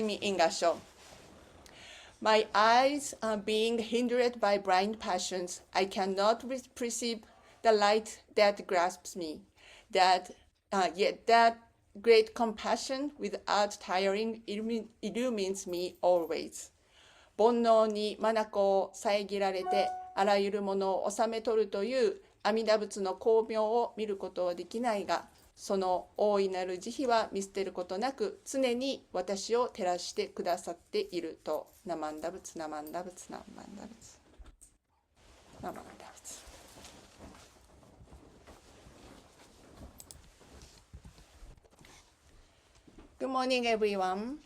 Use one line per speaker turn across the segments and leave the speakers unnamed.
me in a show. My eyes are being hindered by blind passions. I cannot perceive the light that grasps me. Yet that great compassion without tiring illumines me always. 煩悩に眼を遮られてあらゆるものを収め取るという阿弥陀仏の光明を見ることはできないが、その大いなる慈悲は見捨てることなく常に私を照らしてくださっていると。ナマンダ仏、ナマンダ仏、ナマンダ仏、ナマンダ仏。Good morning, everyone.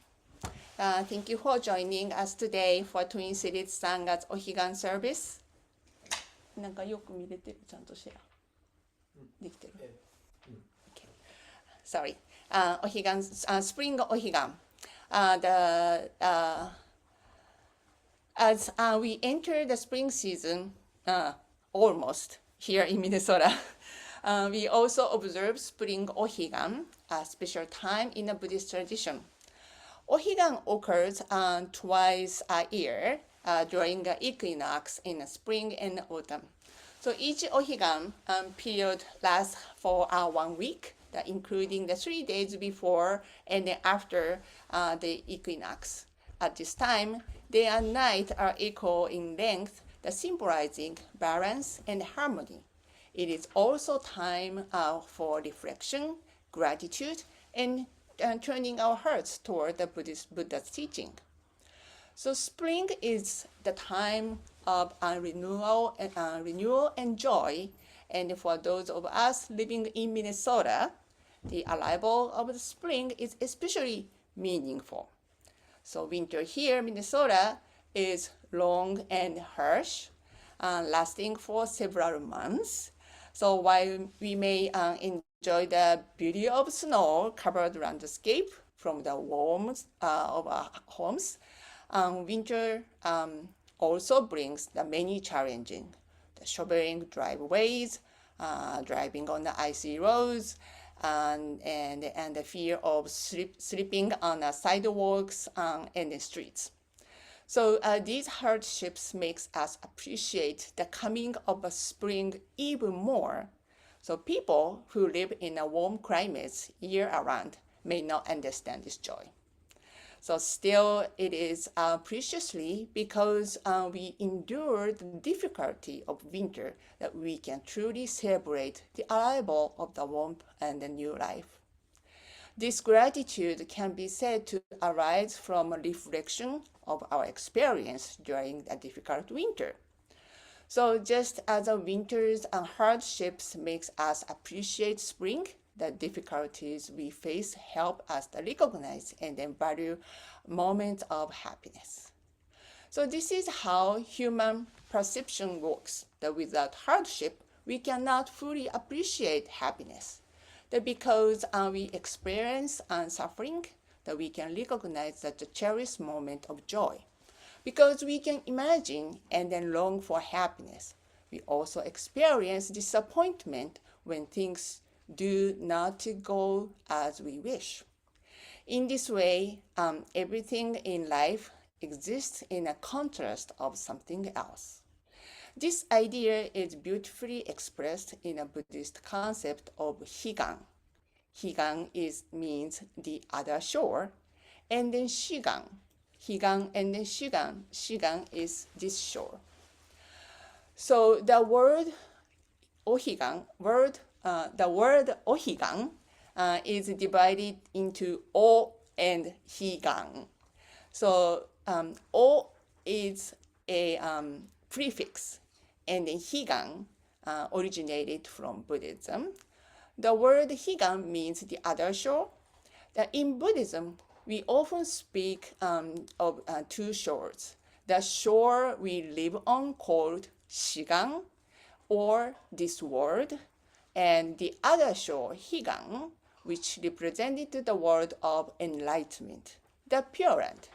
Thank you for joining us today for Twin Cities Sangat's Ohigan service. なんかよく見れてる、ちゃんとシェアできてる。Okay. Sorry. Ohigan, Spring Ohigan. As we enter the spring season, almost here in Minnesota, we also observe Spring Ohigan, a special time in the Buddhist tradition. Ohigan occurs twice a year during the equinox in the spring and autumn. So each Ohigan period lasts for 1 week, including the 3 days before and after the equinox. At this time, day and night are equal in length, symbolizing balance and harmony. It is also time for reflection, gratitude, and turning our hearts toward the Buddha's teaching. So spring is the time of renewal and joy. And for those of us living in Minnesota, the arrival of the spring is especially meaningful. So winter here in Minnesota is long and harsh, lasting for several months. So while we may enjoy the beauty of snow-covered landscape from the warmth of our homes, winter also brings the many challenges: the shoveling driveways, driving on the icy roads, and the fear of slipping on the sidewalks and the streets. So these hardships makes us appreciate the coming of a spring even more. So people who live in a warm climates year-round may not understand this joy. So still, it is preciously because we endure the difficulty of winter that we can truly celebrate the arrival of the warmth and the new life. This gratitude can be said to arise from a reflection of our experience during a difficult winter. So just as the winter's hardships makes us appreciate spring, the difficulties we face help us to recognize and then value moments of happiness. So this is how human perception works, that without hardship, we cannot fully appreciate happiness. That because we experience suffering, that we can recognize that the cherished moment of joy. Because we can imagine and then long for happiness, we also experience disappointment when things do not go as we wish. In this way, everything in life exists in a contrast of something else. This idea is beautifully expressed in a Buddhist concept of Higan. Higan means the other shore, and then Shigan. Higan and then Shigan. Shigan is this shore. So the word Ohigan, the word Ohigan is divided into O and Higan. So O is a prefix, and then Higan originated from Buddhism. The word Higan means the other shore. In Buddhism, we often speak of two shores. The shore we live on called Shigan, or this world, and the other shore, Higan, which represented the world of enlightenment, the Pure Land.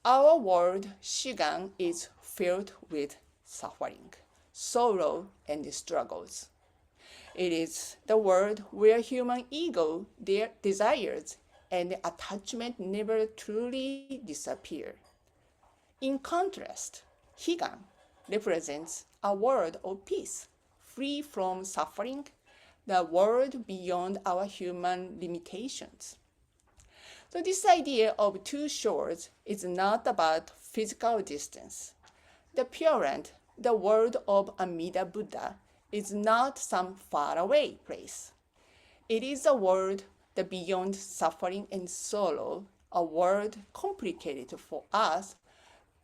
Our world, Shigan, is filled with suffering, sorrow, and struggles. It is the world where human ego desires and attachment never truly disappear. In contrast, Higan represents a world of peace, free from suffering, the world beyond our human limitations. So this idea of two shores is not about physical distance. The Pure Land, the world of Amida Buddha, is not some faraway place. It is a world that beyond suffering and sorrow, a world complicated for us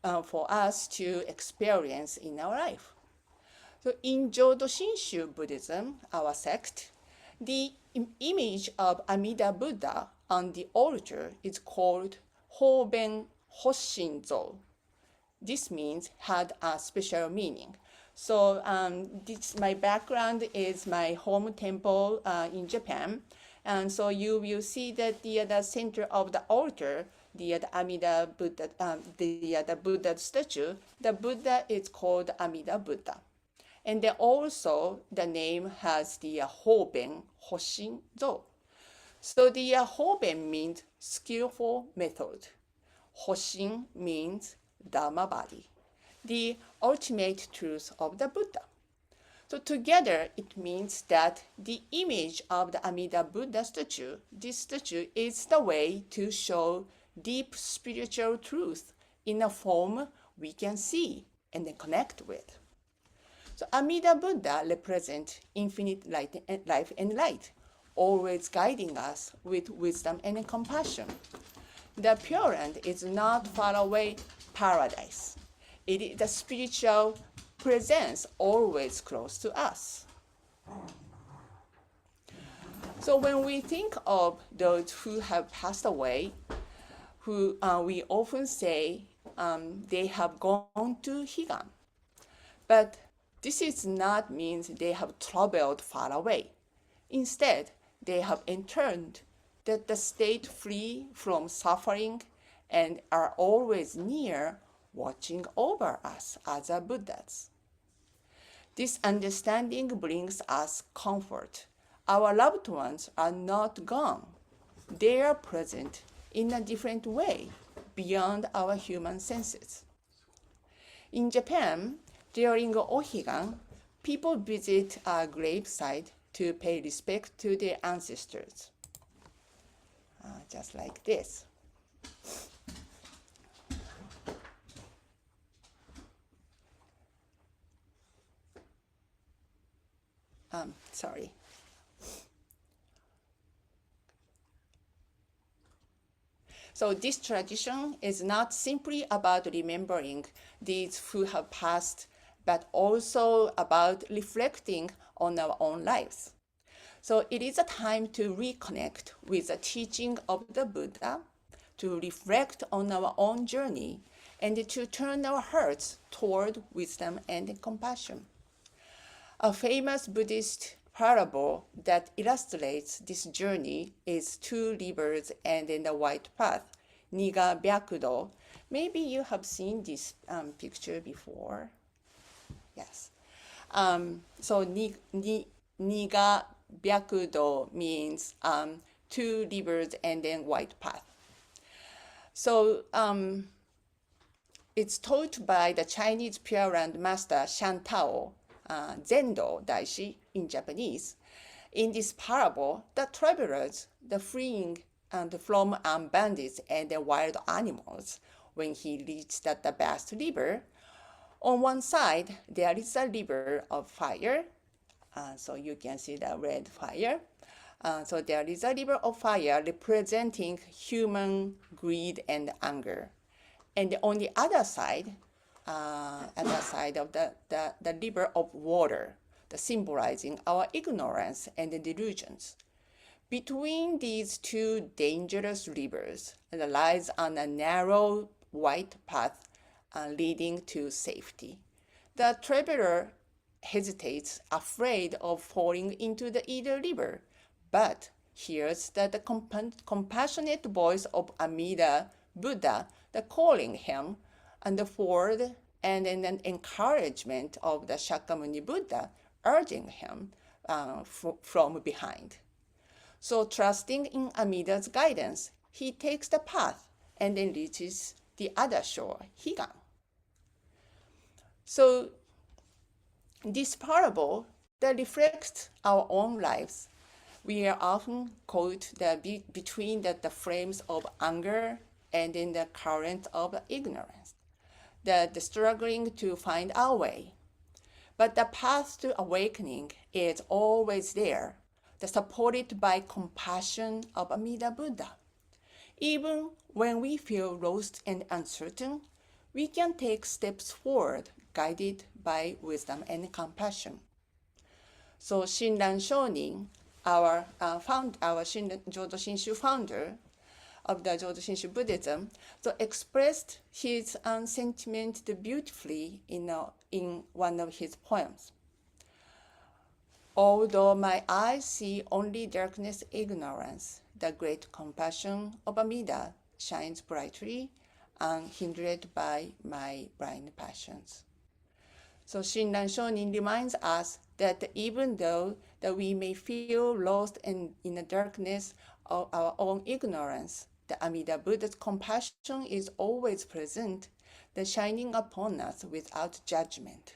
to experience in our life. So in Jodo Shinshu Buddhism, our sect, the image of Amida Buddha on the altar is called Hoben Hoshinzo. This means had a special meaning. So my background is my home temple in Japan. And so you will see that the center of the altar, the Amida Buddha, the Buddha statue, the Buddha is called Amida Buddha. And then also the name has the Hoben Hoshinzo. So the Hoben means skillful method. Hoshin means Dharma body, the ultimate truth of the Buddha. So together it means that the image of the Amida Buddha statue, this statue is the way to show deep spiritual truth in a form we can see and then connect with. So Amida Buddha represents infinite life and light, always guiding us with wisdom and compassion. The Pure Land is not far away paradise. It is the spiritual presence always close to us. So when we think of those who have passed away, who we often say they have gone to Higan. But this is not means they have traveled far away. Instead, they have entered the state free from suffering and are always near, watching over us as Buddhas. This understanding brings us comfort. Our loved ones are not gone. They are present in a different way beyond our human senses. In Japan, during Ohigan, people visit a gravesite to pay respect to their ancestors. Just like this. Sorry. So this tradition is not simply about remembering these who have passed, but also about reflecting on our own lives. So it is a time to reconnect with the teaching of the Buddha, to reflect on our own journey, and to turn our hearts toward wisdom and compassion. A famous Buddhist parable that illustrates this journey is Two Rivers and then the White Path, Niga Byakudo. Maybe you have seen this picture before. Yes. So Niga Byakudo means two rivers and then white path. So it's taught by the Chinese Pure Land master Shantao, Zendo Daishi in Japanese. In this parable, the travelers, the freeing from bandits and the wild animals, when he reached the vast river, on one side there is a river of fire. So you can see the red fire. So there is a river of fire representing human greed and anger. And on the other side of the river of water, symbolizing our ignorance and the delusions. Between these two dangerous rivers lies on a narrow white path leading to safety. The traveler hesitates, afraid of falling into either river, but hears the compassionate voice of Amida Buddha calling him, and the forward and an encouragement of the Shakyamuni Buddha urging him from behind. So trusting in Amida's guidance, he takes the path and then reaches the other shore, Higan. So this parable that reflects our own lives, we are often caught between the frames of anger and in the current of ignorance, the struggling to find our way. But the path to awakening is always there, supported by compassion of Amida Buddha. Even when we feel lost and uncertain, we can take steps forward guided by wisdom and compassion. So Shinran Shonin, our Jodo Shinshu founder of the Jodo Shinshu Buddhism, so expressed his sentiment beautifully in one of his poems. Although my eyes see only darkness, ignorance, the great compassion of Amida shines brightly, unhindered by my blind passions. So Shinran Shonin reminds us that even though that we may feel lost in the darkness of our own ignorance, the Amida Buddha's compassion is always present, the shining upon us without judgment.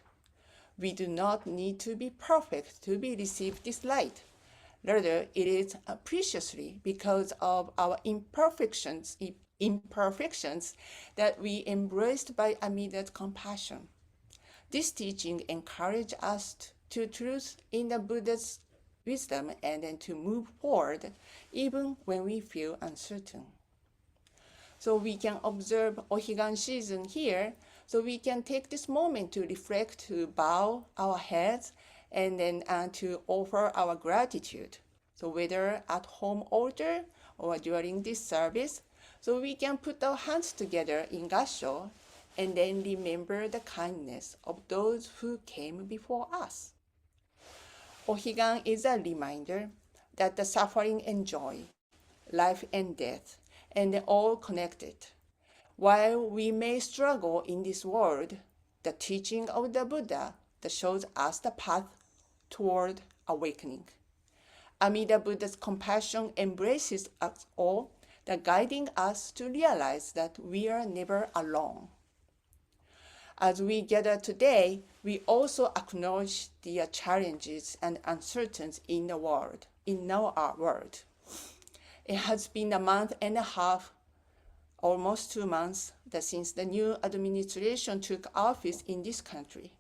We do not need to be perfect to be received this light. Rather, it is preciously because of our imperfections that we embraced by Amida's compassion. This teaching encourages us to truth in the Buddha's wisdom and then to move forward even when we feel uncertain. So we can observe Ohigan season here. So we can take this moment to reflect, to bow our heads, and then to offer our gratitude. So whether at home altar or during this service, so we can put our hands together in Gassho and then remember the kindness of those who came before us. Ohigan is a reminder that the suffering and joy, life and death, and they're all connected. While we may struggle in this world, the teaching of the Buddha that shows us the path toward awakening. Amida Buddha's compassion embraces us all, guiding us to realize that we are never alone. As we gather today, we also acknowledge the challenges and uncertainties in our world. It has been a month and a half, almost 2 months, since the new administration took office in this country.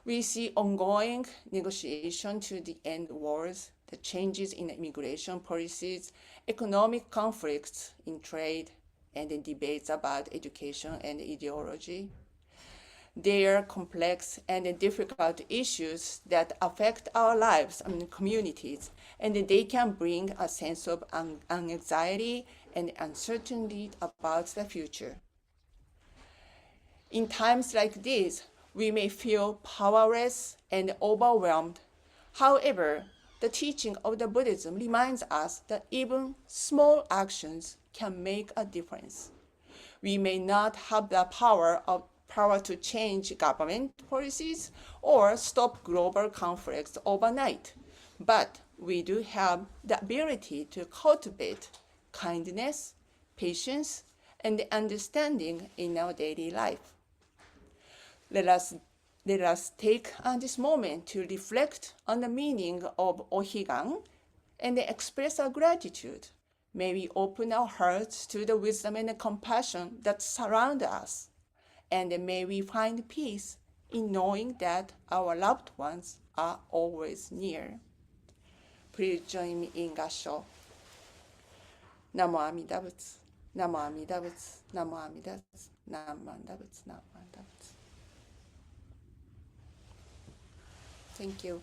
We see ongoing negotiation to the end wars, the changes in immigration policies, economic conflicts in trade, and the debates about education and ideology. They are complex and difficult issues that affect our lives and communities, and they can bring a sense of anxiety and uncertainty about the future. In times like these, we may feel powerless and overwhelmed. However, the teaching of the Buddhism reminds us that even small actions can make a difference. We may not have the power to change government policies or stop global conflicts overnight, but we do have the ability to cultivate kindness, patience, and understanding in our daily life. Let us take this moment to reflect on the meaning of Ohigan and express our gratitude. May we open our hearts to the wisdom and the compassion that surround us, and may we find peace in knowing that our loved ones are always near. Please join me in Gassho. Namo Amida Butsu, Namo Amida Butsu, Namo Amida Butsu, Namo Amida Butsu, Namo Amida Butsu. Thank you.